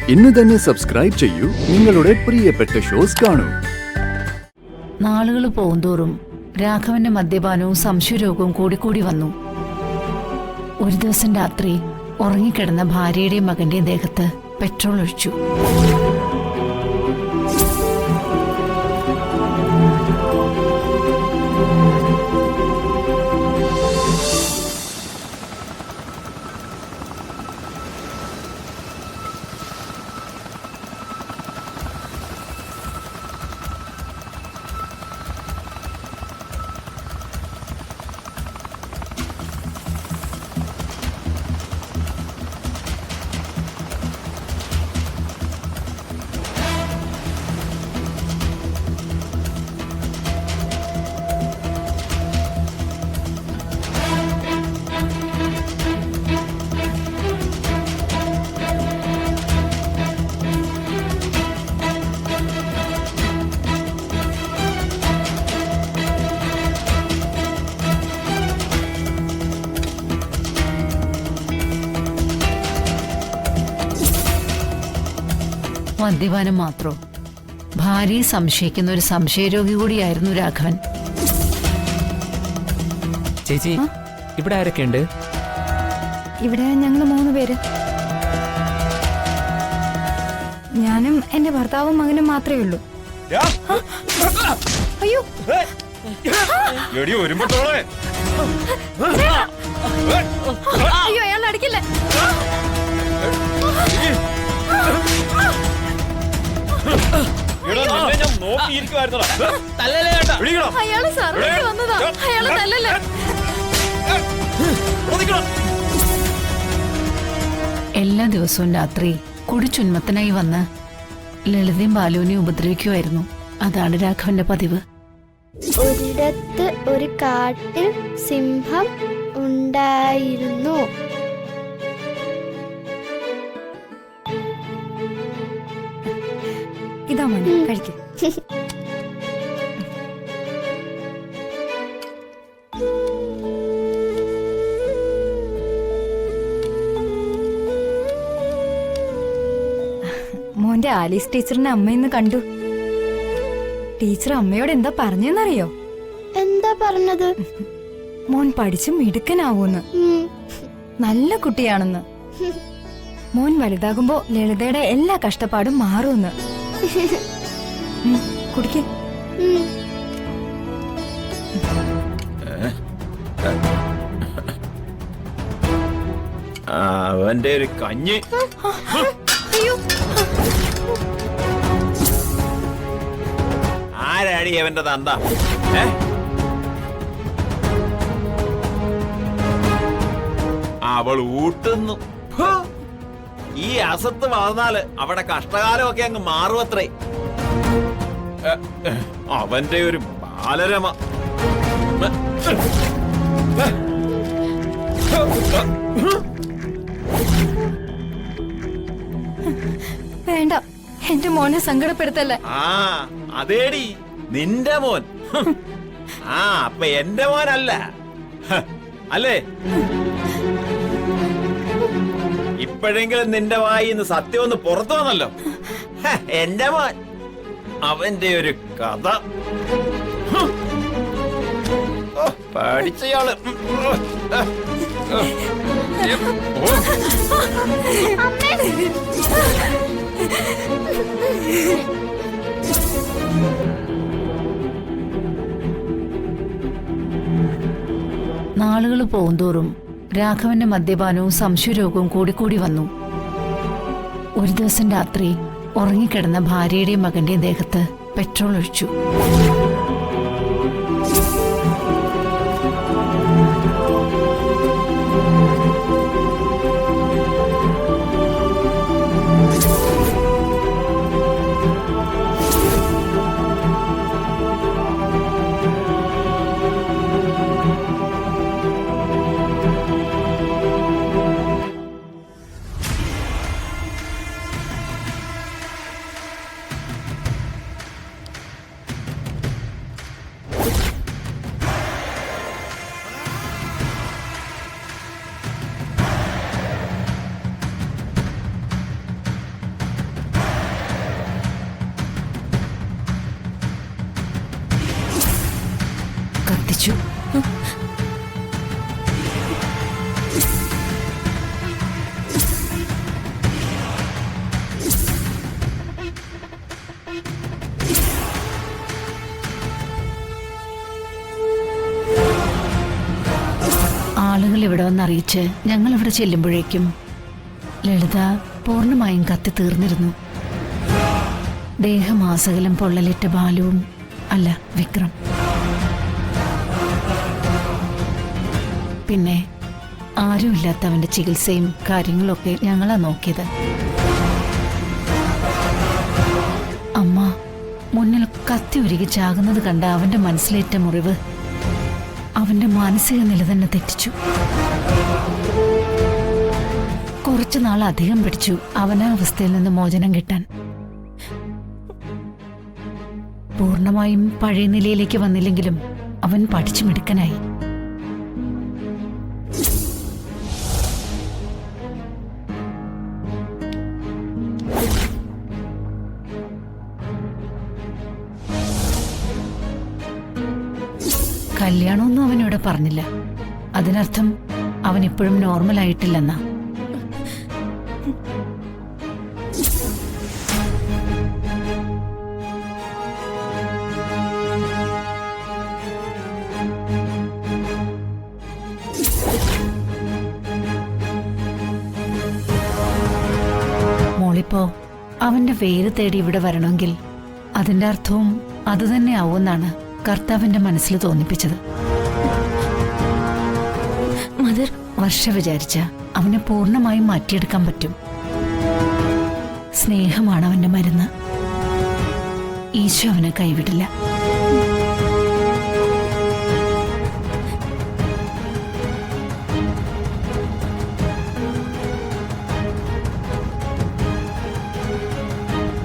ഇന്ന് തന്നെ സബ്സ്ക്രൈബ് ചെയ്യൂ, നിങ്ങളുടെ പ്രിയപ്പെട്ട ഷോസ് കാണൂ. നാളുകൾ പോകുന്തോറും രാഘവന്റെ മദ്യപാനവും സംശയരോഗവും കൂടിക്കൂടി വന്നു. ഒരു ദിവസം രാത്രി ഉറങ്ങിക്കിടന്ന ഭാര്യയുടെയും മകന്റെയും ദേഹത്ത് പെട്രോൾ ഒഴിച്ചു. മദ്യപാനം മാത്രോ? ഭാര്യയെ സംശയിക്കുന്ന ഒരു സംശയരോഗി കൂടിയായിരുന്നു രാഘവൻ. ചേച്ചി, ഇവിടെ ആരൊക്കെയുണ്ട്? ഇവിടെ ഞങ്ങൾ 3 പേര്. ഞാനും എന്റെ ഭർത്താവും മകനും മാത്രമേ ഉള്ളൂ. അയ്യോ, അയ്യോ, അയാൾ അടിക്കില്ലേ? അയാള് സർവീസ് വന്നതാ. അയാള് തല്ലല്ലേ? എല്ലാ ദിവസവും രാത്രി കുടിച്ചുന്മത്തനായി വന്ന് ലളിതയും ബാലുവിനെയും ഉപദ്രവിക്കുമായിരുന്നു. അതാണ് രാഘവന്റെ പതിവ്. ഒരിടത്ത് ഒരു കാട്ടിൽ സിംഹം ഉണ്ടായിരുന്നു. ഇതാ മോനെ, കഴിക്കും. മോന്റെ ആലീസ് ടീച്ചറിന്റെ അമ്മയെന്ന് കണ്ടു. ടീച്ചർ അമ്മയോട് എന്താ പറഞ്ഞെന്നറിയോ? എന്താ പറഞ്ഞത്? മോൻ പഠിച്ച് മിടുക്കനാവൂന്ന്, നല്ല കുട്ടിയാണെന്ന്. മോൻ വലുതാകുമ്പോ ലളിതയുടെ എല്ലാ കഷ്ടപ്പാടും മാറുമെന്ന്. കുടിക്ക്. അവന്റെ ഒരു കഞ്ഞി. ആരാടി അവന്റെ തന്ത? അവൾ ഊട്ടുന്നു. ഈ അസത്ത് വളർന്നാല് അവിടെ കഷ്ടകാലമൊക്കെ അങ്ങ് മാറുമത്രേ. അവന്റെ ഒരു ബാലരമ. വേണ്ട, എന്റെ മോനെ സങ്കടപ്പെടുത്തല്ലേ. ആ അതേടി, നിന്റെ മോൻ. ആ അപ്പൊ എന്റെ മോനല്ല അല്ലേ? ഇപ്പോഴെങ്കിലും നിന്റെ വായിന്ന് സത്യം ഒന്ന് പുറത്തു വന്നല്ലോ. എന്റെ മോൻ, അവന്റെ ഒരു കഥ. പഠിച്ചയാള്. നാളുകൾ പോകുന്തോറും രാഘവന്റെ മദ്യപാനവും സംശയരോഗവും കൂടിക്കൂടി വന്നു. ഒരു ദിവസം രാത്രി ഉറങ്ങിക്കിടന്ന ഭാര്യയുടെയും മകന്റെയും ദേഹത്ത് പെട്രോൾ ഒഴിച്ചു. മരിച്ചു. ആളുകൾ ഇവിടെ വന്നറിയിച്ച് ഞങ്ങൾ ഇവിടെ ചെല്ലുമ്പോഴേക്കും ലളിത പൂർണ്ണമായും കത്തി തീർന്നിരുന്നു. ദേഹമാസകലം പൊള്ളലിട്ട ബാലുവും അല്ല വിക്രം. പിന്നെ ആരുമില്ലാത്ത അവന്റെ ചികിത്സയും കാര്യങ്ങളൊക്കെ ഞങ്ങളാ നോക്കിയത്. അമ്മ മുന്നിൽ കത്തി ഉരുകി ചാകുന്നത് കണ്ട അവന്റെ മനസ്സിലേറ്റ മുറിവ് അവന്റെ മാനസിക നില തന്നെ തെറ്റിച്ചു. കുറച്ചു നാൾ അധികം പിടിച്ചു അവനാ അവസ്ഥയിൽ നിന്ന് മോചനം കിട്ടാൻ. പൂർണ്ണമായും പഴയ നിലയിലേക്ക് വന്നില്ലെങ്കിലും അവൻ പഠിച്ചു മിടുക്കനായി. കല്യാണമൊന്നും അവനിവിടെ പറഞ്ഞില്ല. അതിനർത്ഥം അവൻ ഇപ്പോഴും നോർമൽ ആയിട്ടില്ലെന്നാ. മോളിപ്പോ അവന്റെ വേര് തേടി ഇവിടെ വരണമെങ്കിൽ അതിന്റെ അർത്ഥവും അതുതന്നെ ആവുമെന്നാണ് കർത്താവിന്റെ മനസ്സിൽ തോന്നിപ്പിച്ചത്. മദർ, വർഷ വിചാരിച്ച അവനെ പൂർണ്ണമായും മാറ്റിയെടുക്കാൻ പറ്റും. സ്നേഹമാണ് അവന്റെ മരുന്ന്. ഈശോ അവനെ കൈവിടില്ല.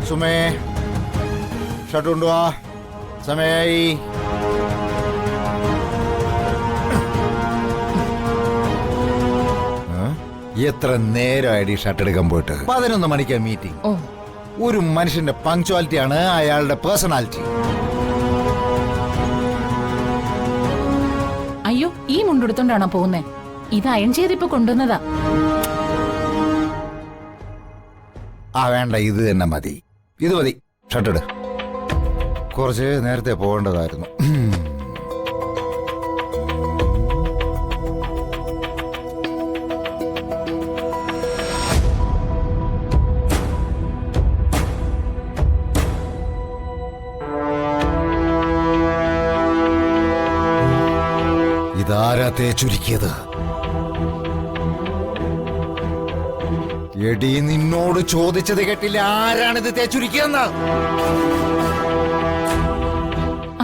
സുമേ, ഷർട്ട് കൊണ്ടുവാ, സമയായി. എത്ര നേരമായിട്ട് ഈ ഷർട്ട് എടുക്കാൻ പോയിട്ട്? 11 മണിക്കാ മീറ്റിംഗ്. ഒരു മനുഷ്യന്റെ പങ്ക്ച്വാലിറ്റി ആണ് അയാളുടെ പേഴ്സണാലിറ്റി. അയ്യോ, ഈ മുണ്ടെടുത്തോണ്ടാണോ പോകുന്നേ? ഇത് അയൺ ചെയ്തിപ്പോ കൊണ്ടുവന്നതാ. വേണ്ട, ഇത് തന്നെ മതി. ഇത് മതി, ഷർട്ട് ഇട്. കുറച്ച് നേരത്തെ പോകേണ്ടതായിരുന്നു. ഇതാരാ തേച്ചുരുക്കിയത്? എടി, നിന്നോട് ചോദിച്ചത് കേട്ടില്ല, ആരാണിത് തേച്ചുരുക്കിയെന്ന്?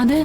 അത്